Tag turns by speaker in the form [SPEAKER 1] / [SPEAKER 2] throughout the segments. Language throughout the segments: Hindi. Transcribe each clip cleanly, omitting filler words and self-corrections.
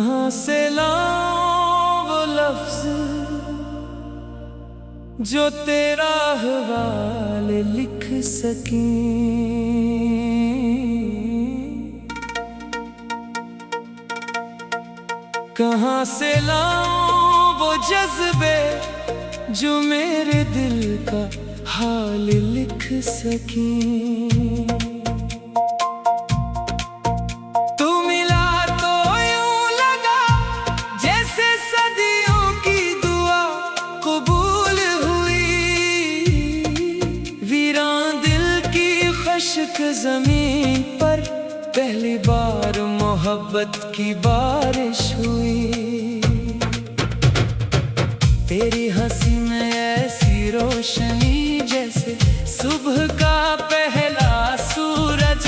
[SPEAKER 1] कहाँ से लाऊं वो लफ्ज जो तेरा हवाले लिख सकें। कहाँ से लाऊं वो जज्बे जो मेरे दिल का हाल लिख सकें। तू मिला तो यूं लगा जैसे सदियों की दुआ कबूल हुई। वीरान दिल की खुश्क ज़मीन पर पहली बार मोहब्बत की बारिश हुई। तेरी हंसी में ऐसी रोशनी जैसे सुबह का पहला सूरज।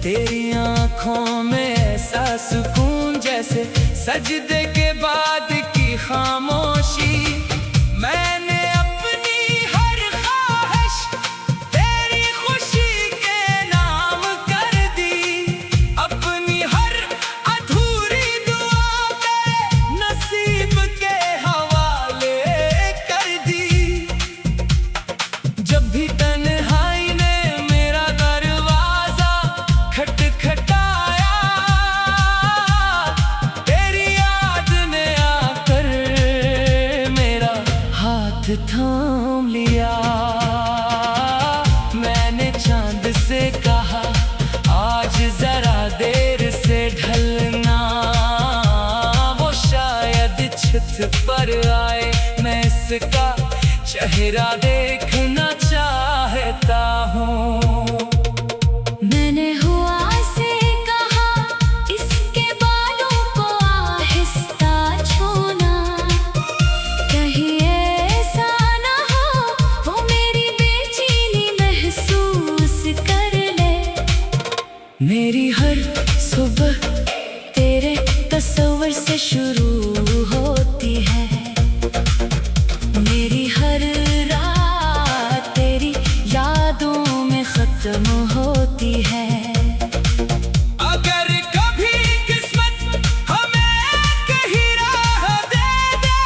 [SPEAKER 1] तेरी आँखों में ऐसा सुकून जैसे सजदे के बाद की खामोशी। मैंने अपनी हर ख्वाहिश तेरी खुशी के नाम कर दी। अपनी हर अधूरी दुआ तेरे नसीब के हवाले कर दी। जब भी तन्हाई ने मेरा दरवाजा खटखटाया, तेरी याद ने आकर मेरा हाथ थाम लिया। मैंने चांद से कहा आज जरा देर से ढलना। वो शायद छत पर आए, मैं इसका चेहरा देखना चाहता हूँ। मैंने हुआ से कहा इसके बालों को आहिस्ता छूना। कहीं ऐसा ना हो वो मेरी बेचैनी महसूस कर ले। मेरी हर सुबह तेरे तस्वीर से शुरू होती है। मेरी हर रात तेरी यादों में खत्म होती है। अगर कभी किस्मत हमें कहीं राह दे दे,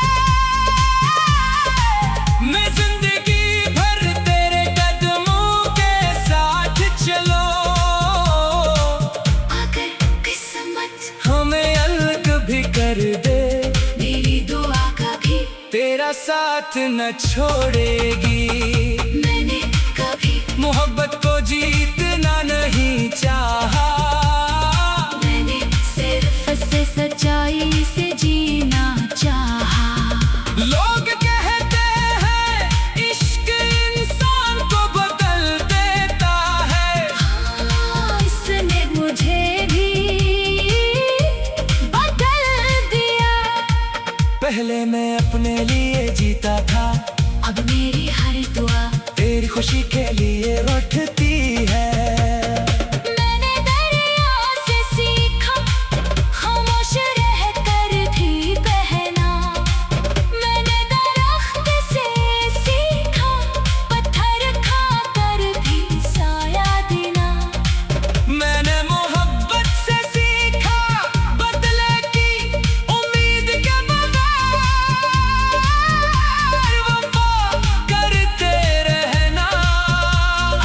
[SPEAKER 1] मैं जिंदगी भर तेरे कदमों के साथ चलो। अगर किस्मत हमें अलग भी कर दे, मेरी दुआ कभी तेरा साथ न छोड़ेगी। मैंने कभी मोहब्बत को जीतना नहीं चाहा। मैंने सिर्फ से सच्चाई से जीना चाहा। लोग कहते हैं इश्क इंसान को बदल देता है। हाँ, इसने मुझे भी बदल दिया। पहले मैं अपने लिए जीता था, अब मेरी हर दुआ तेरी खुशी के लिए उठती है। मैंने दरिया से सीखा खामोश रहकर भी बहना। मैंने दरख्त से सीखा पत्थर खाकर भी साया देना। मैंने मोहब्बत से सीखा बदले की उम्मीद के करते रहना।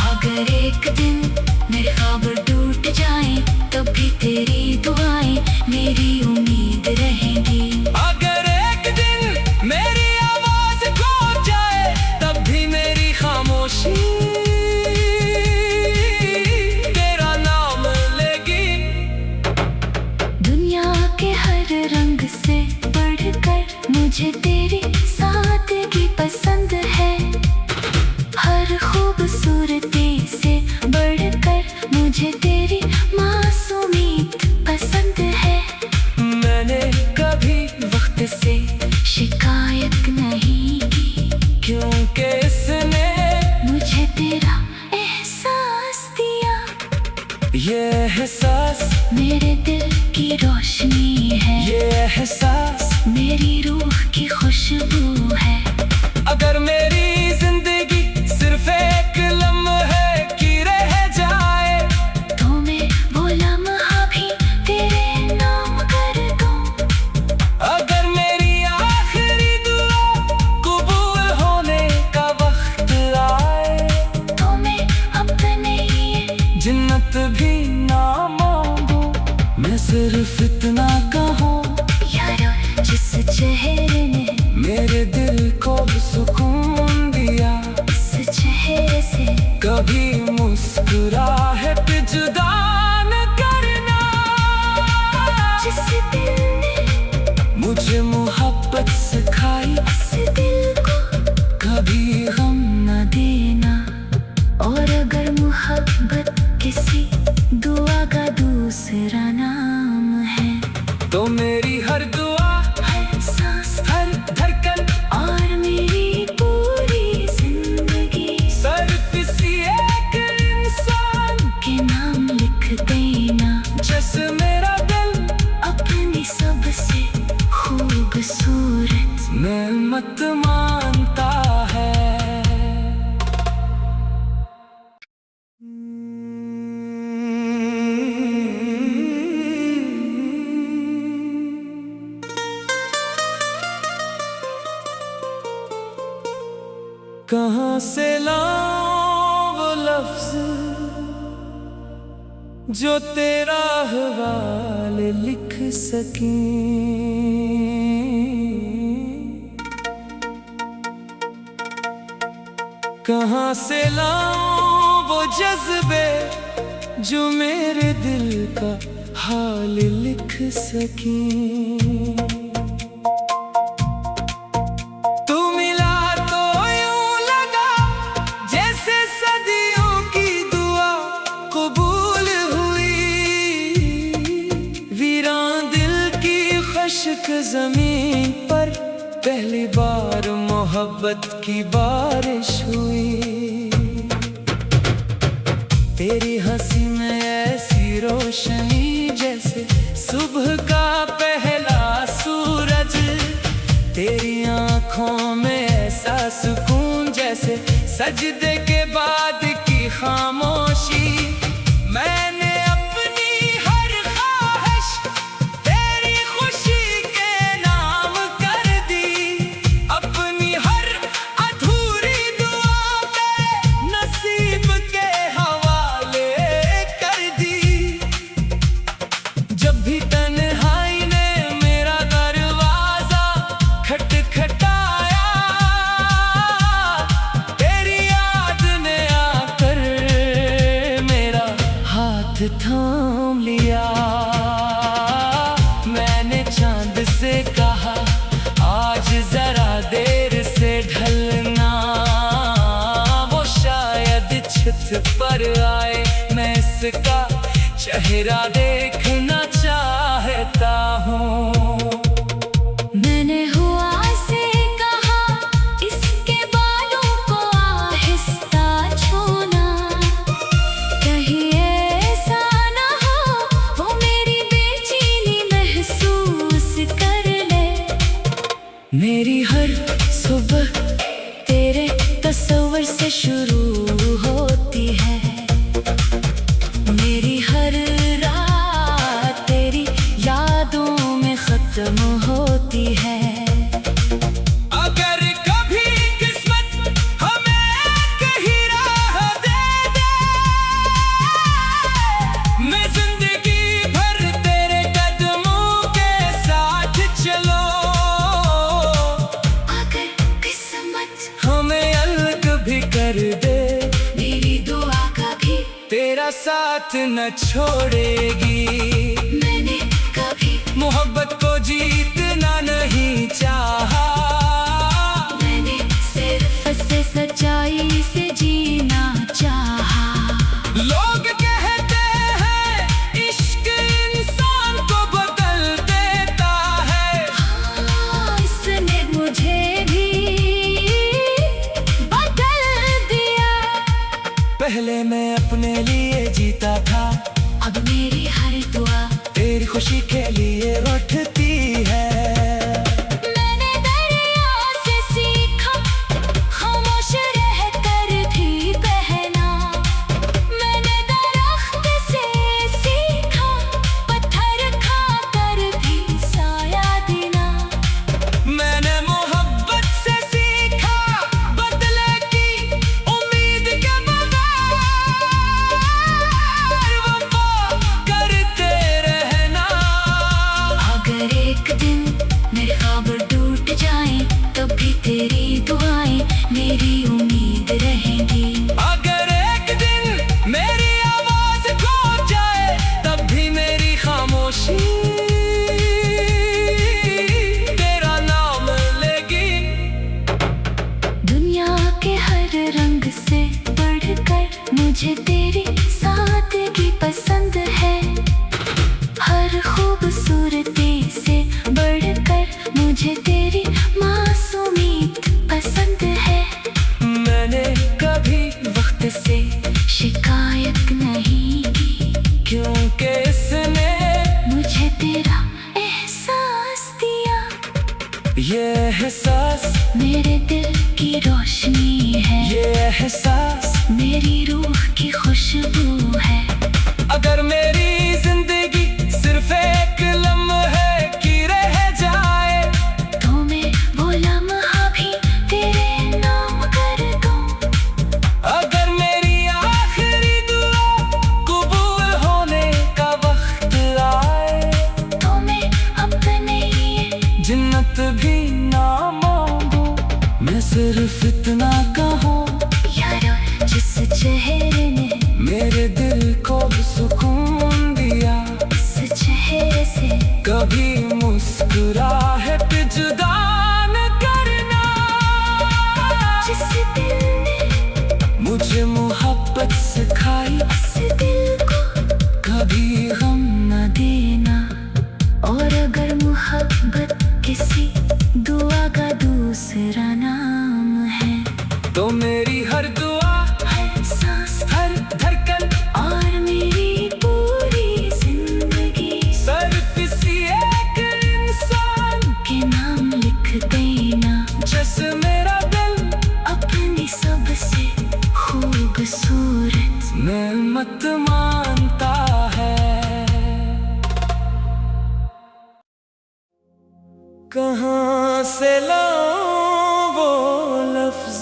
[SPEAKER 1] अगर एक दिन मेरे ख्वाब टूट जाएं, तब भी तेरी दुआएं मेरी उम्मीद रहेंगी। अगर एक दिन मेरी आवाज खो जाए, तब भी मेरी खामोशी तेरा नाम लेगी। दुनिया के हर रंग से बढ़कर मुझे तेरी सादगी पसंद है। हर खूबसूरती से बढ़कर मुझे तेरी मासूमियत पसंद है। मैंने कभी वक्त से शिकायत नहीं की, क्योंकि इसने मुझे तेरा एहसास दिया। ये एहसास मेरे दिल की रोशनी है। ये एहसास मेरी रूह की खुशबू है। अगर मेरी जिंदगी सिर्फ एक लम्हे की रह जाए, तो मैं वो लम्हा भी तेरे नाम कर दूं। मेरे दिल को सुकून दिया इस चेहरे से। कभी मुस्कुराहट जुदा न करना, जिस दिल ने मुझे मोहब्बत सिखाई इस दिल को कभी गम न देना। और अगर मोहब्बत किसी दुआ का दूसरा नाम है, तो मेरी हर दुआ, हर सांस, हर धड़कन और मेरी पूरी जिंदगी सिर्फ इसी एक इंसान के नाम लिख देना। जैसे मेरा दिल अपनी सबसे खूबसूरत नेमत मानता है। कहाँ से लाऊं वो लफ्ज जो तेरा हवाले लिख सकें। कहाँ से लाऊं वो जज्बे जो मेरे दिल का हाल लिख सकें। ज़मीन पर पहली बार मोहब्बत की बारिश हुई। तेरी हंसी में ऐसी रोशनी जैसे सुबह का पहला सूरज। तेरी आँखों में ऐसा सुकून जैसे सजदे के बाद की खामोशी। मैंने थाम लिया। मैंने चांद से कहा आज जरा देर से ढलना। वो शायद छत पर आए, मैं इसका चेहरा देखना चाहता हूँ। मैंने हुआ से कहा इसके बालों को आहिस्ता छूना। कहीं मेरी हर सुबह तेरे तस्वर से शुरू होती है। मेरी हर रात तेरी यादों में खत्म होती है। अगर कभी किस्मत हमें कहीं राह दे दे, मैं जिंदगी भर तेरे कदमों के साथ चलो। कर दे मेरी दुआ कभी तेरा साथ न छोड़ेगी। मैंने कभी मोहब्बत को जीतना नहीं चाहा। मैंने सिर्फ से सच्चाई से जीना चाहा। लोग कहते हैं इश्क इंसान को बदल देता है। हाँ, इसने मुझे भी पहले मैं अपने लिए जीता था, अब मेरी हर दुआ तेरी खुशी के लिए उठती है। मैंने दरिया से सीखा खामोश रहकर भी बहना। मैंने दरख्त से सीखा पत्थर खाकर भी साया देना। मैंने मोहब्बत से सीखा बदले की उम्मीद के एक दिन मेरे ख्वाब टूट जाएं, तब ये एहसास मेरे दिल की रोशनी है, ये एहसास मेरी रूह की खुशबू है। अगर मेरी जिंदगी सिर्फ एक लम्हे की रह जाए, तो मैं वो लम्हा भी तेरे नाम कर दूं। अगर मेरी आखिरी दुआ कबूल होने का वक्त आए, तो मैं अपने लिए जन्नत भी ना मांगू। मैं सिर्फ इतना कहूँ यारो, जिस चेहरे ने मेरे दिल को सुकून दिया, इस चेहरे से कभी मुस्कुराहट जुदा न करना। जिस दिल ने मुझे मोहब्बत सिखाई, इस दिल को कभी गम न देना। और अगर मोहब्बत किसी दुआ का दूसरा नाम है, तो मेरी हर दुआ, हर सांस, हर धड़कन और मेरी पूरी जिंदगी सिर्फ इसी एक इंसान के नाम लिख देना। जैसे मेरा दिल अपनी सबसे खूबसूरत नेमत मानता है। कहाँ से लाऊं वो लफ्ज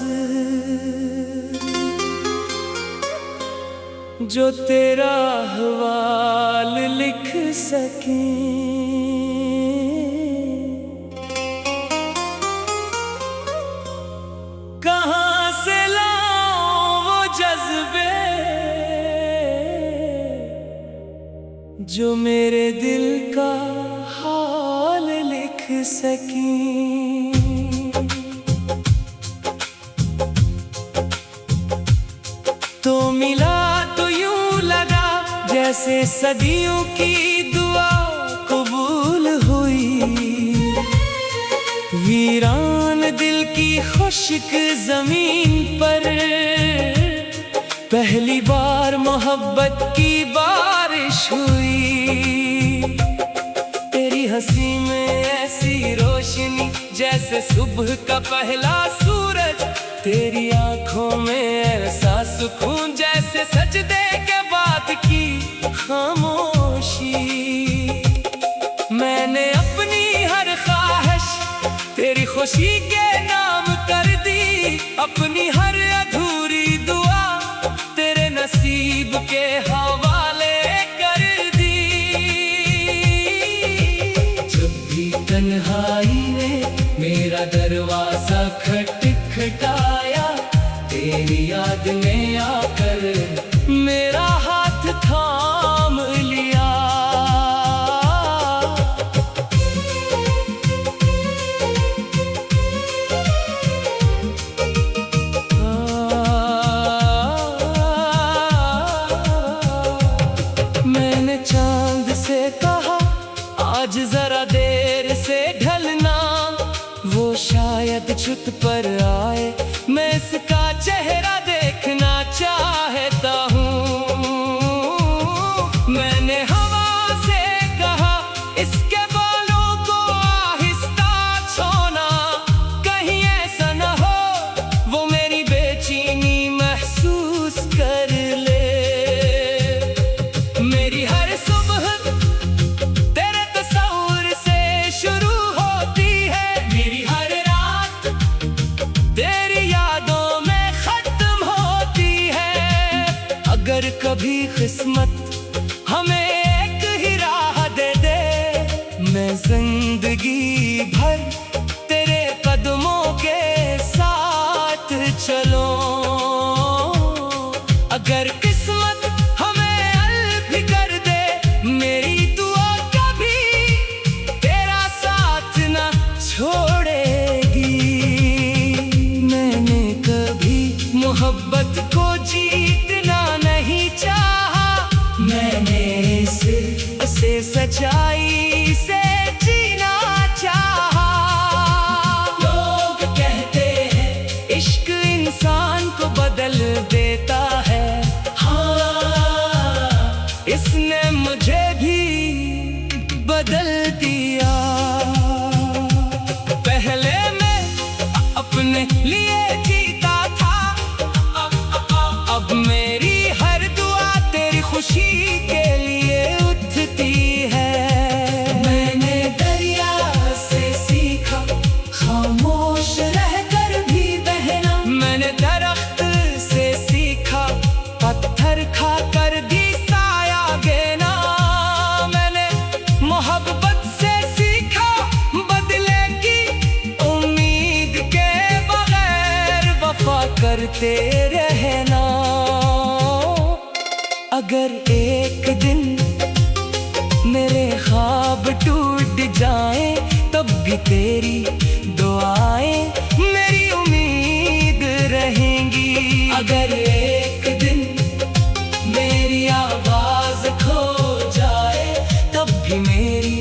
[SPEAKER 1] जो तेरा हवाल लिख सकें। कहाँ से लाऊं वो जज्बे जो मेरे दिल का हाल लिख सकें। तो मिला तो यूं लगा जैसे सदियों की दुआ कबूल हुई। वीरान दिल की खुश्क जमीन पर पहली बार मोहब्बत की बारिश हुई। तेरी हंसी में ऐसी रोशनी जैसे सुबह का पहला सूरज, तेरी आंखों में ऐसा सुकून जैसे सजदे के बाद की खामोशी। मैंने अपनी हर ख्वाहिश तेरी खुशी के नाम कर दी, अपनी हर अधूरी दुआ तेरे नसीब के हवाले कर दी। जब भी तन्हाई ने मेरा दरवाजा खटखटाया, तेरी याद में आकर मेरा हाथ थाम लिया। मैंने चांद से कहा आज जरा देर से ढलना, वो शायद छुप पर आए, मैं इसका चेहरा देखना चाहता हूँ। मैंने हवा से कहा इसके बालों को आहिस्ता छोना, कहीं ऐसा न हो वो मेरी बेचैनी महसूस कर ले। मेरी हर सुबह तेरे तस्वीर से शुरू होती है, मेरी हर रात तेरी यादों में खत्म होती है। अगर कभी किस्मत हमें एक ही राह दे दे, मैं जिंदगी भर तेरे कदमों के साथ चलूं। अगर किस्मत हमें अलग कर दे, मेरी दुआ कभी तेरा साथ न छोड़ेगी। मैंने कभी मोहब्बत को जीतना नहीं चाहा, मैंने इसे सच्चाई से जीना चाहा। लोग कहते हैं इश्क इंसान अपने लिए जीता था। अब मेरी हर दुआ तेरी खुशी के लिए उठती है। मैंने दरिया से सीखा खामोश रहकर भी बहना। मैंने दरख्त से सीखा पत्थर खाकर दी साया देना। मैंने मोहब्बत से सीखा बदले की उम्मीद के बगैर वफा करते रहना। अगर एक दिन मेरे ख्वाब टूट जाए तब भी तेरी दुआएं मेरी उम्मीद रहेंगी। अगर एक दिन मेरी आवाज खो जाए तब भी मेरी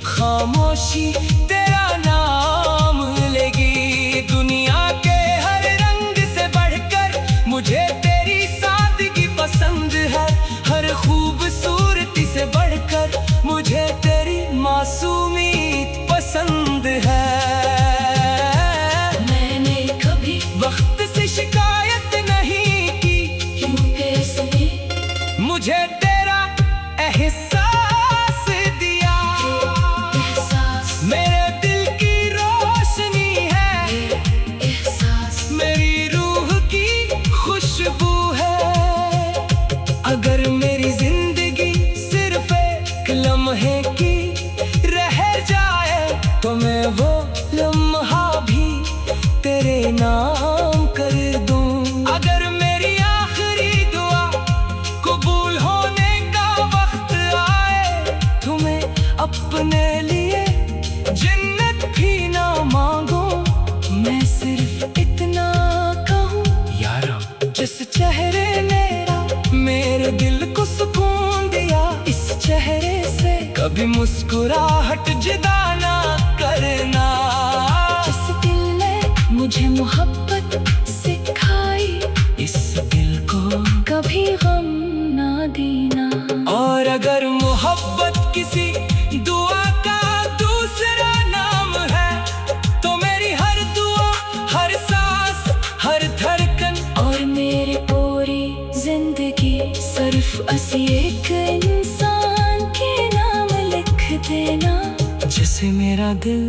[SPEAKER 1] खामोशी तेरा नाम लेगी। दुनिया के हर रंग से बढ़कर मुझे तेरी सादगी पसंद है। हर खूबसूरती से बढ़कर मुझे तेरी मासूमियत पसंद है। मैंने कभी वक्त से शिकायत नहीं की, क्योंकि इसने मुझे तेरा एहसास दिया। एहसास मेरे दिल की रोशनी है। एहसास मेरी रूह की खुशबू है। अगर मेरी जिंदगी सिर्फ एक लम्हे की रह जाए तो मैं वो लम्हा भी तेरे नाम कर दूं। अगर मेरी आखिरी दुआ कबूल होने का वक्त आए तुम्हें अपने लिए जन्नत भी ना मांगो। मैं सिर्फ इतना कहूँ या रब, जिस चेहरे ने मेरे दिल को सुकून दिया, इस चेहरे से कभी मुस्कुराहट जुदा ना करना। जिस दिल ने मुझे मोहब्बत सिखाई, इस दिल को कभी गम ना देना। और अगर मोहब्बत किसी दुआ का दूसरा नाम है तो मेरी हर दुआ, हर सांस, हर धड़कन और मेरी पूरी जिंदगी सिर्फ ऐसी एक इंसान के नाम लिख देना। जिसे मेरा दिल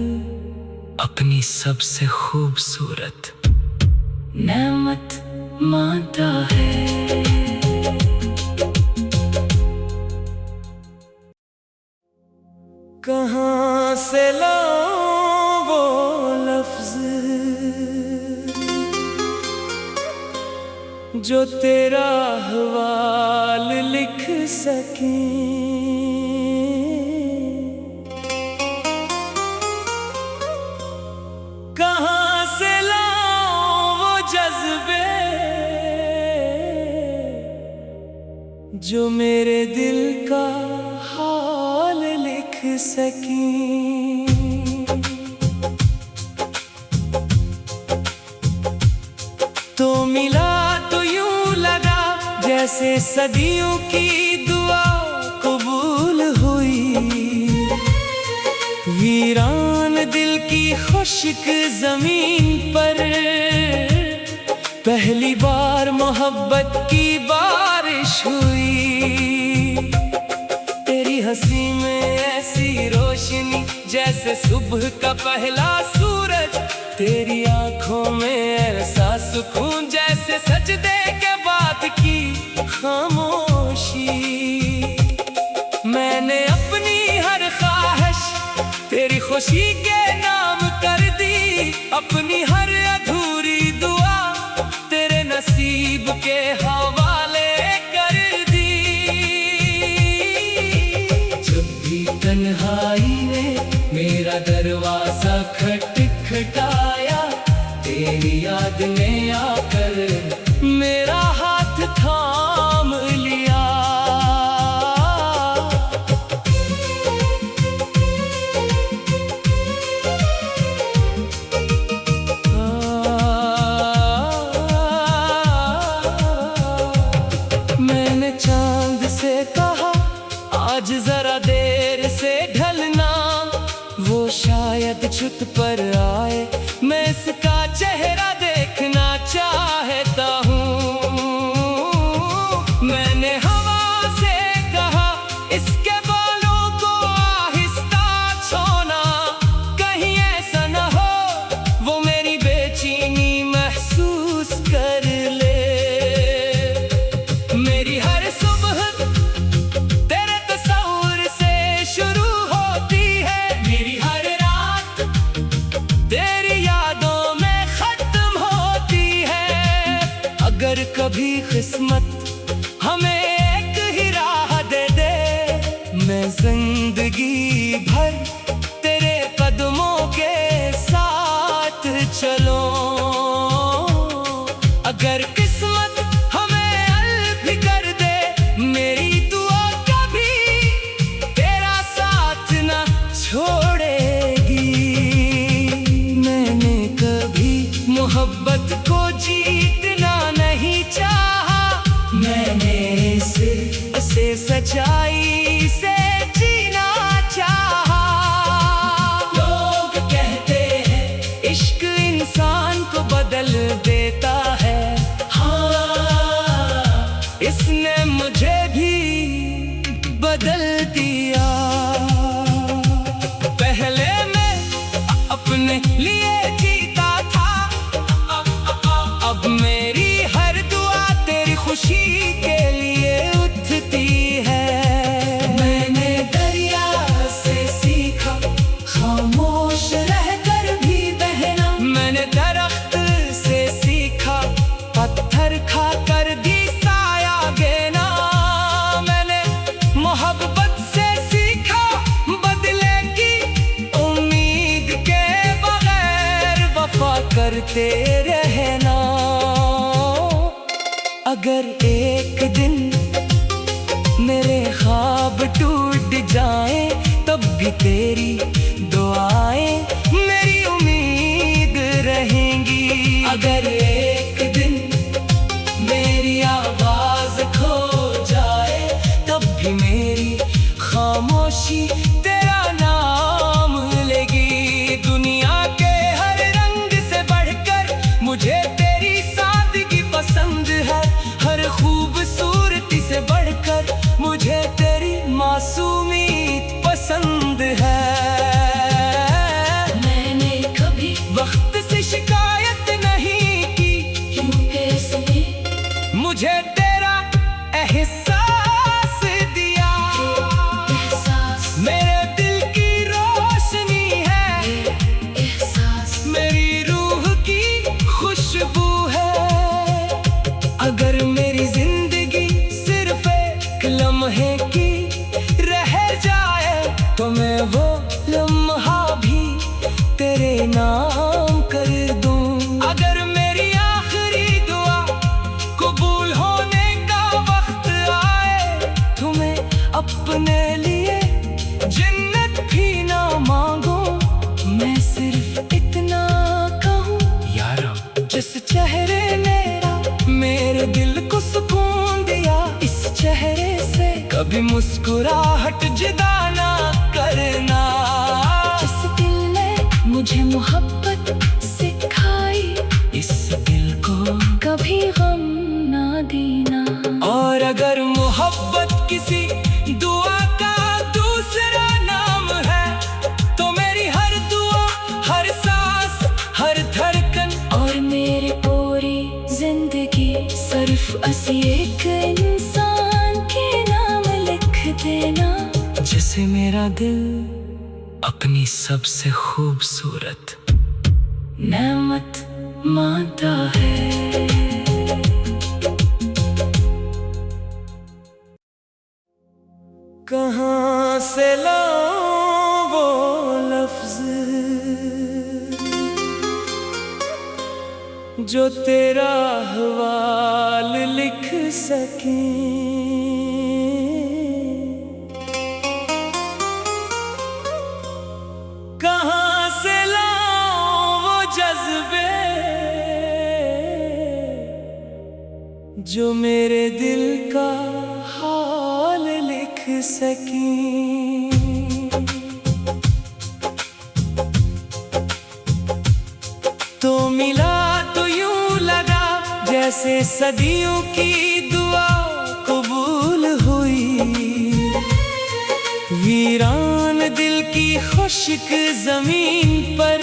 [SPEAKER 1] अपनी सबसे खूबसूरत नेमत मानता है। कहाँ से लाऊं वो लफ्ज जो तेरा हवाल लिख सकें। कहाँ से लाऊं वो जज्बे जो मेरे दिल का हाल लिख सकें। तो मिला तो यूं लगा जैसे सदियों की दुआ कबूल हुई। वीरान दिल की खुश्क जमीन पर पहली बार मोहब्बत की बारिश हुई। तेरी हंसी में ऐसी रोशनी जैसे सुबह का पहला सूरज। तेरी आंखों में ऐसा सुकून जैसे सजदे के बाद की खामोशी। मैंने अपनी हर ख्वाहिश तेरी खुशी के नाम कर दी। अपनी हर अधूरी दुआ तेरे नसीब के हवाले कर दी। जब भी तन्हाई ने मेरा दरवाजा खटखटाया, तेरी याद ने आकर मेरा हाथ थाम लिया। मैंने चांद से कहा आज जरा देर से ढलना, वो शायद छुत पर आए मैं इसका चेहरा कभी किस्मत हमें एक ही राह दे दे, मैं जिंदगी भर तेरे कदमों के साथ चलूं। अगर किस्मत हमें अलग कर दे, मेरी दुआ कभी तेरा साथ ना छोड़ेगी। मैंने कभी मोहब्बत को जीतना नहीं चाहा, मैंने इसे सच्चाई से जीना चाहा। लोग कहते हैं इश्क इंसान को बदल देता है, हाँ इसने मुझे भी बदल दिया। पहले मैं अपने लिए जीता था, अब मेरी हर दुआ तेरी खुशी के लिए उठती है। मैंने दरिया से सीखा खामोश रहकर भी बहना, मैंने दरख्त से सीखा पत्थर खाकर भी साया देना। मैंने मोहब्बत से सीखा बदले की उम्मीद के बगैर वफा करते रहना। अगर एक दिन मेरे ख्वाब टूट जाए, तब भी तेरी दुआएं मेरी उम्मीद रहेंगी। अगर एक दिन मेरी आवाज खो जाए, तब भी मेरी खामोशी तेरा नाम लेगी। दुनिया के हर रंग से बढ़कर मुझे तेरी सादगी पसंद है, हर खूबसूरती से बढ़कर मुझे तेरी मासूमियत पसंद है। मैंने कभी वक्त से शिकायत नहीं की, क्योंकि मुझे तेरा एहसास दिया। मेरे दिल की रोशनी है, मेरी रूह की खुशबू है। अगर मेरी जिंदगी सिर्फ एक लम्हे की रह जाए, तो मैं वो लम्हा भी तेरे नाम कर दूं। अगर मेरी आखिरी दुआ कबूल होने का वक्त आए, तुम्हें अपने लिए जन्नत भी ना मांगो, मैं सिर्फ इतना कहूँ यारा, जिस चेहरे मेरे दिल को सुकून दिया, इस चेहरे से कभी मुस्कुराहट जुदा ना करना। जिस दिल ने मुझे मोहब्बत सिखाई, इस दिल को कभी गम ना देना। और अगर मोहब्बत किसी दुआ का दूसरा नाम है, तो मेरी हर दुआ, हर सांस, हर धड़कन और मेरी पूरी जिंदगी सिर्फ असी एक इंसान के नाम लिख देना, जिसे मेरा दिल अपनी सबसे खूबसूरत नेमत मानता है। कहाँ से लाऊं वो लफ्ज जो तेरा हवाल लिख सकें। कहाँ से लाऊं वो जज्बे जो मेरे दिल का हाल लिख सकें। तो मिला तो यूं लगा जैसे सदियों की दुआ कबूल हुई। वीरान दिल की खुश्क जमीन पर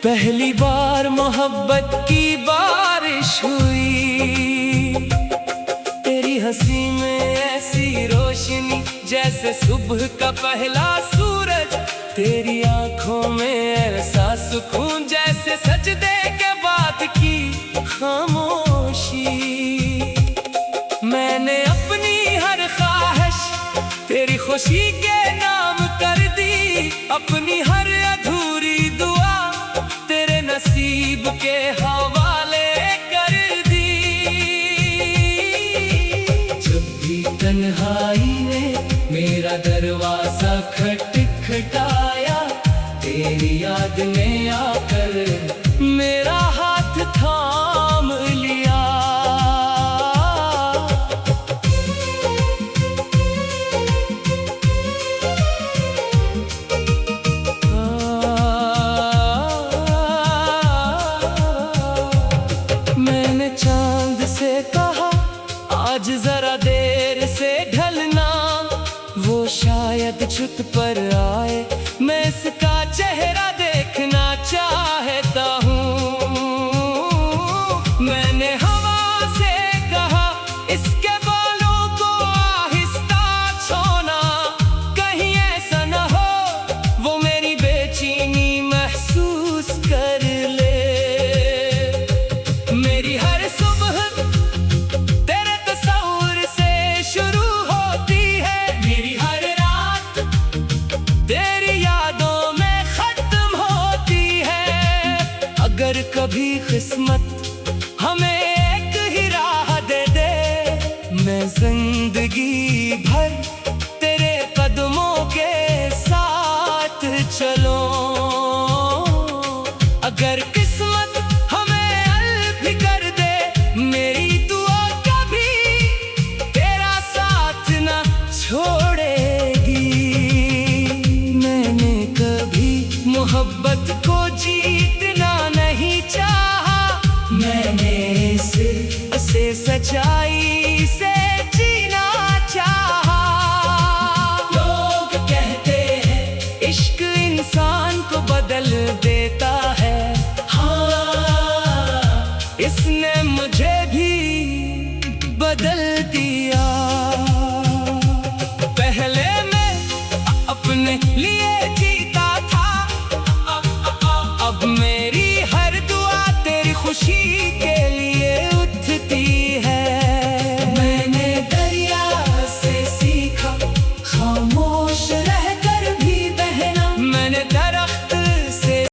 [SPEAKER 1] पहली बार मोहब्बत की बारिश हुई। तेरी हंसी में ऐसी रोशनी जैसे सुबह का पहला सूरज, तेरी आंखों में ऐसा सुकून जैसे सजदे के बाद की खामोश खुशी के नाम कर दी अपनी हर अधूरी दुआ तेरे नसीब के हवाले कर दी। जब भी तन्हाई ने मेरा दरवाजा खटखटाया तेरी याद ने आकर मेरा हाथ थाम लिया। मैंने चांद से कहा आज जरा देर से ढलना, वो शायद छुत पर आए मैं इसका चेहरा देखना चाहता हूँ। मैंने हवा से कहा इसके बालों को आहिस्ता छोना, कहीं ऐसा न हो वो मेरी बेचैनी महसूस कर ले। मेरी हर सुबह तेरे तस्वीर से शुरू होती है, मेरी हर रात तेरी यादों में खत्म होती है। अगर कभी किस्मत हमें एक ही राह दे दे, मैं जिंदगी भर तेरे कदमों के साथ चलूं। अगर किस्मत हमें अलग भी कर दे, मेरी दुआ कभी तेरा साथ न छोड़ेगी। मैंने कभी मोहब्बत को जीतना नहीं चाहा, मैंने सिर्फ से सच्चाई